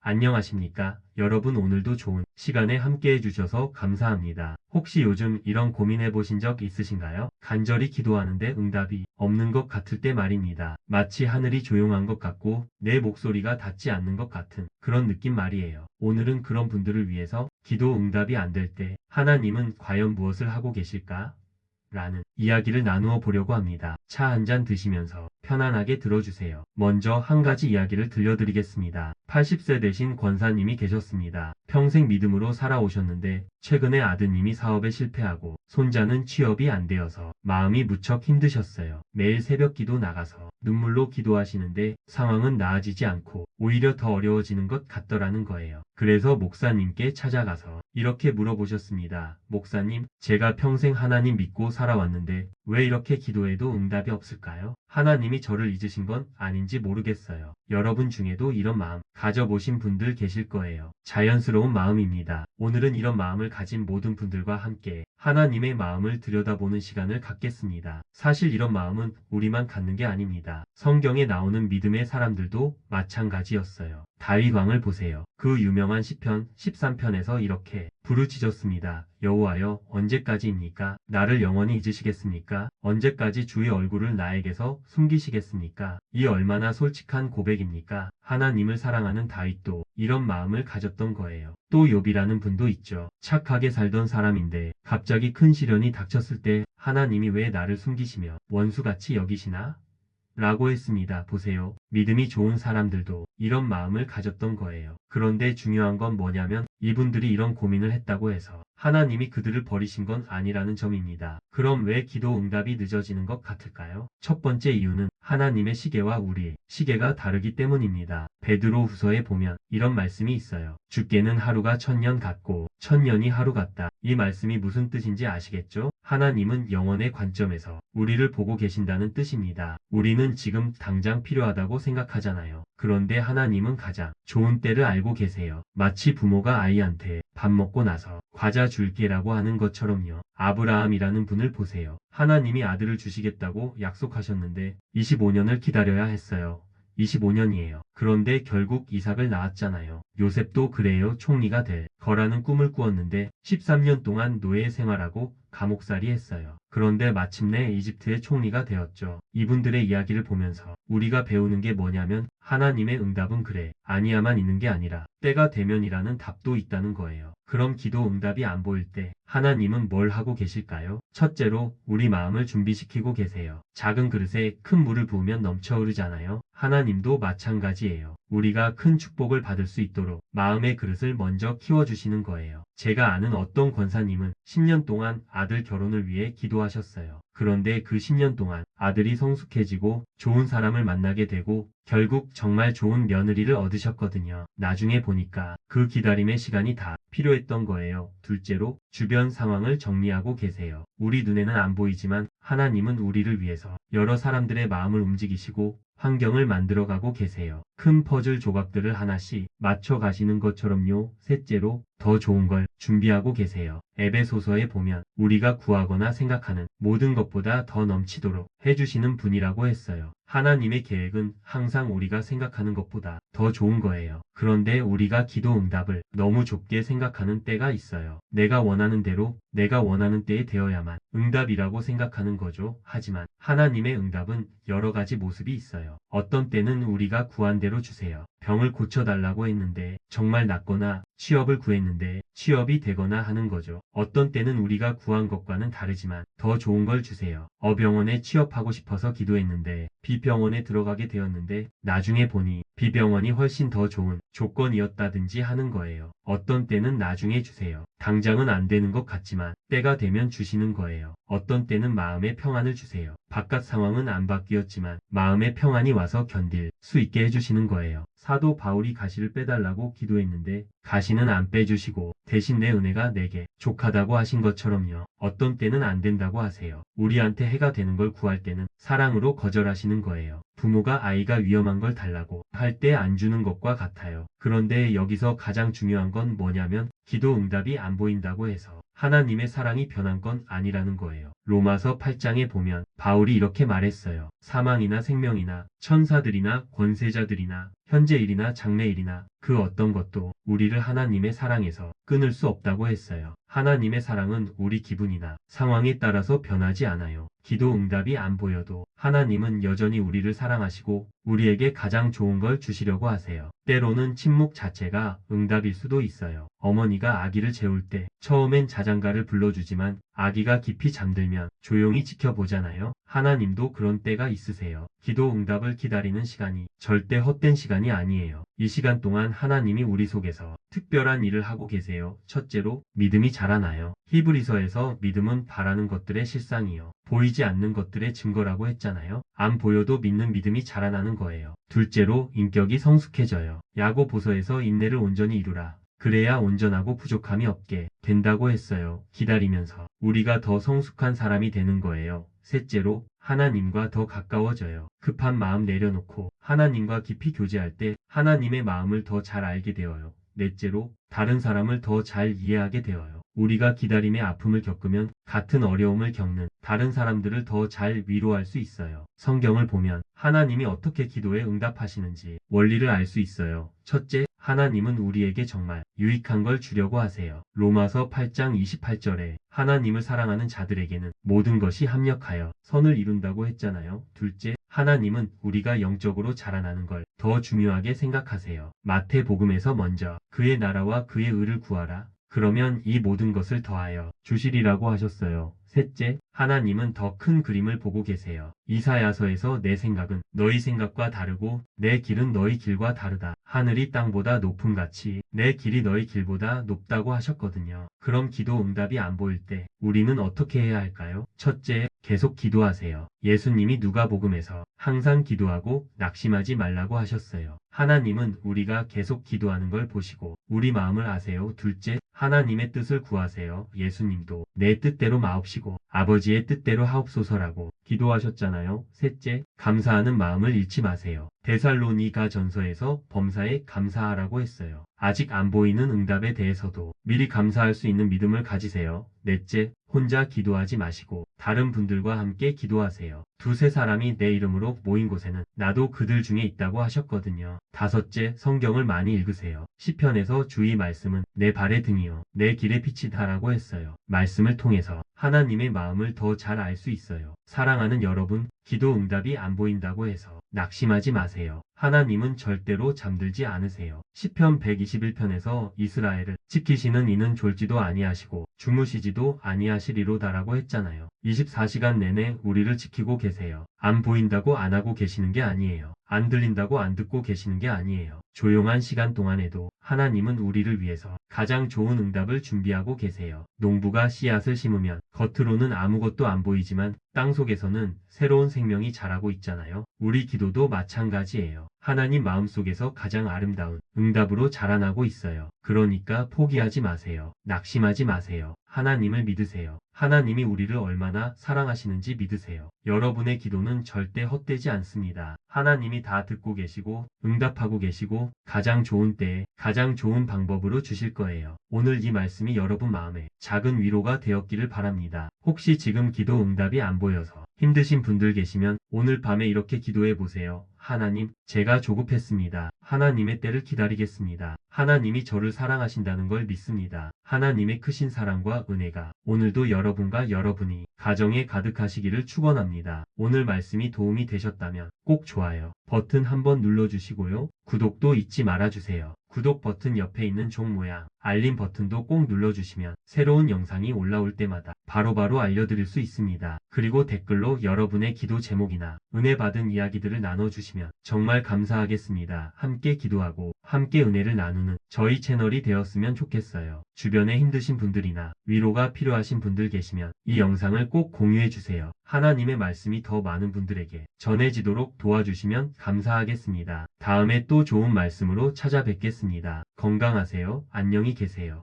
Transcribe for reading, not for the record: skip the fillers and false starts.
안녕하십니까? 여러분 오늘도 좋은 시간에 함께 해주셔서 감사합니다. 혹시 요즘 이런 고민해 보신 적 있으신가요? 간절히 기도하는데 응답이 없는 것 같을 때 말입니다. 마치 하늘이 조용한 것 같고 내 목소리가 닿지 않는 것 같은 그런 느낌 말이에요. 오늘은 그런 분들을 위해서 기도 응답이 안 될 때 하나님은 과연 무엇을 하고 계실까? 라는 이야기를 나누어 보려고 합니다. 차 한 잔 드시면서 편안하게 들어주세요. 먼저 한 가지 이야기를 들려드리겠습니다. 80세 되신 권사님이 계셨습니다. 평생 믿음으로 살아오셨는데 최근에 아드님이 사업에 실패하고 손자는 취업이 안 되어서 마음이 무척 힘드셨어요. 매일 새벽 기도 나가서 눈물로 기도하시는데 상황은 나아지지 않고 오히려 더 어려워지는 것 같더라는 거예요. 그래서 목사님께 찾아가서 이렇게 물어보셨습니다. 목사님, 제가 평생 하나님 믿고 살아왔는데 왜 이렇게 기도해도 응답이 없을까요? 하나님이 저를 잊으신 건 아닌지 모르겠어요. 여러분 중에도 이런 마음 가져보신 분들 계실 거예요. 자연스러운 마음입니다. 오늘은 이런 마음을 가진 모든 분들과 함께 하나님의 마음을 들여다보는 시간을 갖겠습니다. 사실 이런 마음은 우리만 갖는 게 아닙니다. 성경에 나오는 믿음의 사람들도 마찬가지였어요. 다윗 왕을 보세요. 그 유명한 시편 13편에서 이렇게 부르짖었습니다. 여호와여, 언제까지입니까? 나를 영원히 잊으시겠습니까? 언제까지 주의 얼굴을 나에게서 숨기시겠습니까? 이 얼마나 솔직한 고백입니까? 하나님을 사랑하는 다윗도 이런 마음을 가졌던 거예요. 또 욥이라는 분도 있죠. 착하게 살던 사람인데 갑자기 큰 시련이 닥쳤을 때 하나님이 왜 나를 숨기시며 원수같이 여기시나? 라고 했습니다. 보세요. 믿음이 좋은 사람들도 이런 마음을 가졌던 거예요. 그런데 중요한 건 뭐냐면 이분들이 이런 고민을 했다고 해서 하나님이 그들을 버리신 건 아니라는 점입니다. 그럼 왜 기도 응답이 늦어지는 것 같을까요? 첫 번째 이유는 하나님의 시계와 우리의 시계가 다르기 때문입니다. 베드로 후서에 보면 이런 말씀이 있어요. 주께는 하루가 1000년 같고 1000년이 하루 같다. 이 말씀이 무슨 뜻인지 아시겠죠? 하나님은 영원의 관점에서 우리를 보고 계신다는 뜻입니다. 우리는 지금 당장 필요하다고 생각하잖아요. 그런데 하나님은 가장 좋은 때를 알고 계세요. 마치 부모가 아이한테 밥 먹고 나서 과자 줄게라고 하는 것처럼요. 아브라함이라는 분을 보세요. 하나님이 아들을 주시겠다고 약속하셨는데 25년을 기다려야 했어요. 25년이에요. 그런데 결국 이삭을 낳았잖아요. 요셉도 그래요. 총리가 될 거라는 꿈을 꾸었는데 13년 동안 노예 생활하고 감옥살이 했어요. 그런데 마침내 이집트의 총리가 되었죠. 이분들의 이야기를 보면서 우리가 배우는 게 뭐냐면 하나님의 응답은 그래 아니야만 있는 게 아니라 때가 되면이라는 답도 있다는 거예요. 그럼 기도 응답이 안 보일 때 하나님은 뭘 하고 계실까요? 첫째로 우리 마음을 준비시키고 계세요. 작은 그릇에 큰 물을 부으면 넘쳐 흐르잖아요. 하나님도 마찬가지예요. 우리가 큰 축복을 받을 수 있도록 마음의 그릇을 먼저 키워주시는 거예요. 제가 아는 어떤 권사님은 10년 동안 아들 결혼을 위해 기도하셨어요. 그런데 그 10년 동안 아들이 성숙해지고 좋은 사람을 만나게 되고 결국 정말 좋은 며느리를 얻으셨거든요. 나중에 보니까 그 기다림의 시간이 다 필요했던 거예요. 둘째로 주변 상황을 정리하고 계세요. 우리 눈에는 안 보이지만 하나님은 우리를 위해서 여러 사람들의 마음을 움직이시고 환경을 만들어가고 계세요. 큰 퍼즐 조각들을 하나씩 맞춰 가시는 것처럼요. 셋째로 더 좋은 걸 준비하고 계세요. 에베소서에 보면 우리가 구하거나 생각하는 모든 것보다 더 넘치도록 해주시는 분이라고 했어요. 하나님의 계획은 항상 우리가 생각하는 것보다 더 좋은 거예요. 그런데 우리가 기도 응답을 너무 좁게 생각하는 때가 있어요. 내가 원하는 대로 내가 원하는 때에 되어야만 응답이라고 생각하는 거죠. 하지만 하나님의 응답은 여러 가지 모습이 있어요. 어떤 때는 우리가 구한 대로 주세요. 병을 고쳐달라고 했는데 정말 낫거나 취업을 구했는데 취업이 되거나 하는 거죠. 어떤 때는 우리가 구한 것과는 다르지만 더 좋은 걸 주세요. B병원에 취업하고 싶어서 기도했는데 B병원에 들어가게 되었는데 나중에 보니 B병원이 훨씬 더 좋은 조건이었다든지 하는 거예요. 어떤 때는 나중에 주세요. 당장은 안 되는 것 같지만 때가 되면 주시는 거예요. 어떤 때는 마음의 평안을 주세요. 바깥 상황은 안 바뀌었지만 마음의 평안이 와서 견딜 수 있게 해주시는 거예요. 사도 바울이 가시를 빼달라고 기도했는데 가시는 안 빼주시고 대신 내 은혜가 내게 족하다고 하신 것처럼요. 어떤 때는 안 된다고 하세요. 우리한테 해가 되는 걸 구할 때는 사랑으로 거절하시는 거예요. 부모가 아이가 위험한 걸 달라고 할 때 안 주는 것과 같아요. 그런데 여기서 가장 중요한 건 뭐냐면 기도 응답이 안 보인다고 해서 하나님의 사랑이 변한 건 아니라는 거예요. 로마서 8장에 보면 바울이 이렇게 말했어요. 사망이나 생명이나 천사들이나 권세자들이나 현재일이나 장래일이나 그 어떤 것도 우리를 하나님의 사랑에서 끊을 수 없다고 했어요. 하나님의 사랑은 우리 기분이나 상황에 따라서 변하지 않아요. 기도 응답이 안 보여도 하나님은 여전히 우리를 사랑하시고 우리에게 가장 좋은 걸 주시려고 하세요. 때로는 침묵 자체가 응답일 수도 있어요. 어머니가 아기를 재울 때 처음엔 자장가를 불러주지만 아기가 깊이 잠들면 조용히 지켜보잖아요. 하나님도 그런 때가 있으세요. 기도 응답을 기다리는 시간이 절대 헛된 시간이 아니에요. 이 시간 동안 하나님이 우리 속에서 특별한 일을 하고 계세요. 첫째로 믿음이 자라나요. 히브리서에서 믿음은 바라는 것들의 실상이요. 보이지 않는 것들의 증거라고 했잖아요. 안 보여도 믿는 믿음이 자라나는 거예요. 둘째로 인격이 성숙해져요. 야고보서에서 인내를 온전히 이루라. 그래야 온전하고 부족함이 없게 된다고 했어요. 기다리면서 우리가 더 성숙한 사람이 되는 거예요. 셋째로 하나님과 더 가까워져요. 급한 마음 내려놓고 하나님과 깊이 교제할 때 하나님의 마음을 더 잘 알게 되어요. 넷째로 다른 사람을 더 잘 이해하게 되어요. 우리가 기다림의 아픔을 겪으면 같은 어려움을 겪는 다른 사람들을 더 잘 위로할 수 있어요. 성경을 보면 하나님이 어떻게 기도에 응답하시는지 원리를 알 수 있어요. 첫째, 하나님은 우리에게 정말 유익한 걸 주려고 하세요. 로마서 8장 28절에 하나님을 사랑하는 자들에게는 모든 것이 합력하여 선을 이룬다고 했잖아요. 둘째, 하나님은 우리가 영적으로 자라나는 걸 더 중요하게 생각하세요. 마태복음에서 먼저 그의 나라와 그의 의를 구하라. 그러면 이 모든 것을 더하여 주시리라고 하셨어요. 셋째, 하나님은 더 큰 그림을 보고 계세요. 이사야서에서 내 생각은 너희 생각과 다르고 내 길은 너희 길과 다르다. 하늘이 땅보다 높음 같이 내 길이 너희 길보다 높다고 하셨거든요. 그럼 기도 응답이 안 보일 때 우리는 어떻게 해야 할까요? 첫째, 계속 기도하세요. 예수님이 누가복음에서 항상 기도하고 낙심하지 말라고 하셨어요. 하나님은 우리가 계속 기도하는 걸 보시고 우리 마음을 아세요. 둘째, 하나님의 뜻을 구하세요. 예수님도 내 뜻대로 마옵시고 아버지의 뜻대로 하옵소서라고 기도하셨잖아요. 셋째, 감사하는 마음을 잃지 마세요. 데살로니가 전서에서 범사에 감사하라고 했어요. 아직 안 보이는 응답에 대해서도 미리 감사할 수 있는 믿음을 가지세요. 넷째, 혼자 기도하지 마시고 다른 분들과 함께 기도하세요. 두세 사람이 내 이름으로 모인 곳에는 나도 그들 중에 있다고 하셨거든요. 다섯째, 성경을 많이 읽으세요. 시편에서 주의 말씀은 내 발의 등이요 내 길의 빛이다라고 했어요. 말씀을 통해서 하나님의 마음을 더 잘 알 수 있어요. 사랑하는 여러분, 기도 응답이 안 보인다고 해서 낙심하지 마세요. 하나님은 절대로 잠들지 않으세요. 시편 121편에서 이스라엘을 지키시는 이는 졸지도 아니하시고 주무시지도 아니하시리로다라고 했잖아요. 24시간 내내 우리를 지키고 계세요. 안 보인다고 안 하고 계시는 게 아니에요. 안 들린다고 안 듣고 계시는 게 아니에요. 조용한 시간 동안에도 하나님은 우리를 위해서 가장 좋은 응답을 준비하고 계세요. 농부가 씨앗을 심으면 겉으로는 아무것도 안 보이지만 땅속에서는 새로운 생명이 자라고 있잖아요. 우리 기도도 마찬가지예요. 하나님 마음속에서 가장 아름다운 응답으로 자라나고 있어요. 그러니까 포기하지 마세요. 낙심하지 마세요. 하나님을 믿으세요. 하나님이 우리를 얼마나 사랑하시는지 믿으세요. 여러분의 기도는 절대 헛되지 않습니다. 하나님이 다 듣고 계시고 응답하고 계시고 가장 좋은 때에 가장 좋은 방법으로 주실 거예요. 오늘 이 말씀이 여러분 마음에 작은 위로가 되었기를 바랍니다. 혹시 지금 기도 응답이 안 보여서 힘드신 분들 계시면 오늘 밤에 이렇게 기도해 보세요. 하나님, 제가 조급했습니다. 하나님의 때를 기다리겠습니다. 하나님이 저를 사랑하신다는 걸 믿습니다. 하나님의 크신 사랑과 은혜가 오늘도 여러분과 여러분이 가정에 가득하시기를 축원합니다. 오늘 말씀이 도움이 되셨다면 꼭 좋아요 버튼 한번 눌러주시고요. 구독도 잊지 말아주세요. 구독 버튼 옆에 있는 종 모양 알림 버튼도 꼭 눌러주시면 새로운 영상이 올라올 때마다 바로바로 알려드릴 수 있습니다. 그리고 댓글로 여러분의 기도 제목이나 은혜 받은 이야기들을 나눠주시면 정말 감사하겠습니다. 함께 기도하고 함께 은혜를 나누는 저희 채널이 되었으면 좋겠어요. 주변에 힘드신 분들이나 위로가 필요하신 분들 계시면 이 영상을 꼭 공유해주세요. 하나님의 말씀이 더 많은 분들에게 전해지도록 도와주시면 감사하겠습니다. 다음에 또 좋은 말씀으로 찾아뵙겠습니다. 건강하세요. 안녕히 계세요.